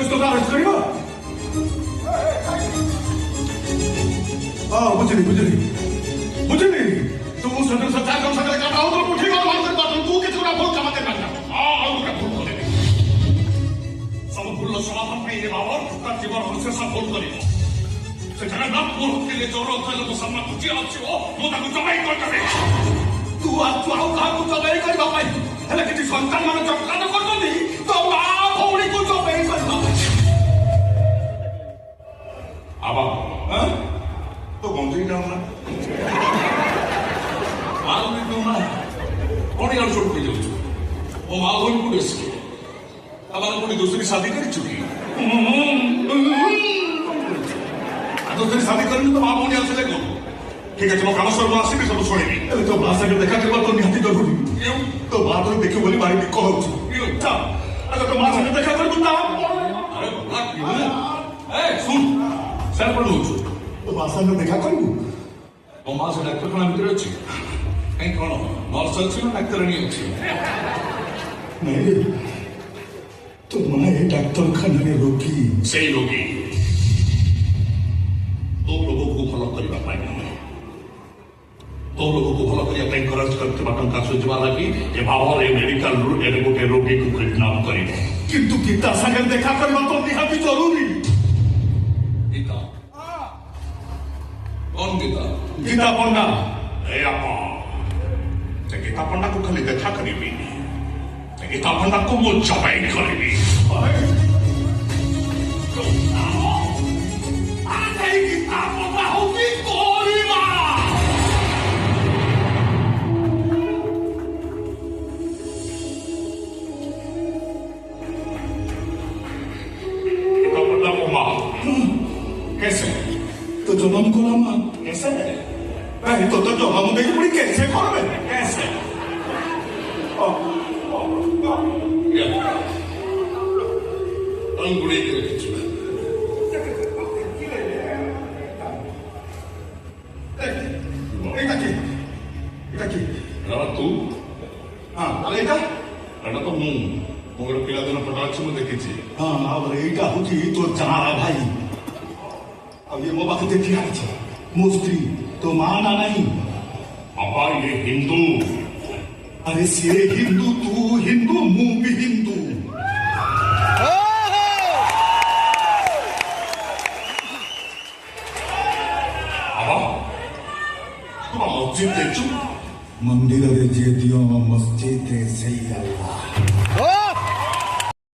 police तो arrest करियो बुझली बुझली बुझली तू सदर सच्चा कम सदर का राव तो उठी गो बात कर तू के छोरा भूल का मत करना और का भूल करे सब भूल समाधान पे ये बाबा का जीवन हमसे सब भूल करियो से जगह ना भूल के लिए जोरो थले तो सम्मान कुछ आछो मो ताकू जमाई कर करे तू आ तू आउ का तू जमाई कर बाबा हेले कि संतान मान चक्का न कर दनी तो मा भौणी को जमाई कर आबा हां तो गंजी जाऊ ना माल भी दो ना कौन यार छोड़ के जाऊ वो माल होई को देसी हमारा कोई दूसरी शादी कर चुकी दूसरी शादी करनी तो मां होने आसे लगो ठीक है चलो काम सर आसी भी सब छोड़ेगी तो भाषा के देखा के तो निहती जरूरी तो बात तो देखियो बोली मारी भी कहू चा अगर तो मां से देखा कर दूं ना अरे बात क्यों ए सुन सर पर लो तो भाषा में देखा करू तो मां से डॉक्टर खाना भीतर अछि कहीं कोन नर्स अछि ना डॉक्टर नहीं अछि नहीं तो मां ये डॉक्टर खाना रे रोगी सही रोगी तो लोगों को फॉलो करबा पाए तो लोगों को फॉलो करिया पे encourage करते बाटन का सोचवा लागी ए बाबा रे मेडिकल रूट ए गोटे रोगी को किडनैप करिबो किंतु गीता संगे देखा करबा तो निहाती जरूरी गीता कौन गीता गीता पंडा ए आपा ते गीता पंडा को खाली देखा करिबी ते गीता पंडा को वो जबाई करिबी आरे गीता पंडा होगी कोरीमा गीता पंडा को मां कैसे तो जन्म को ना कैसे अरे तो जन्म देगी पूरी कैसे करबे कैसे अंगुली के किछु एटा की रवा तू हां अरे एटा तो मु मोर पिला दिन पटाछ में देखिछि हां अब एटा होची तो जारा भाई अब ये मोबाइल देखी आई छे मो स्त्री तो माना नहीं पापा ये हिंदू अरे से हिंदू तू हिंदू मु भी हिंदू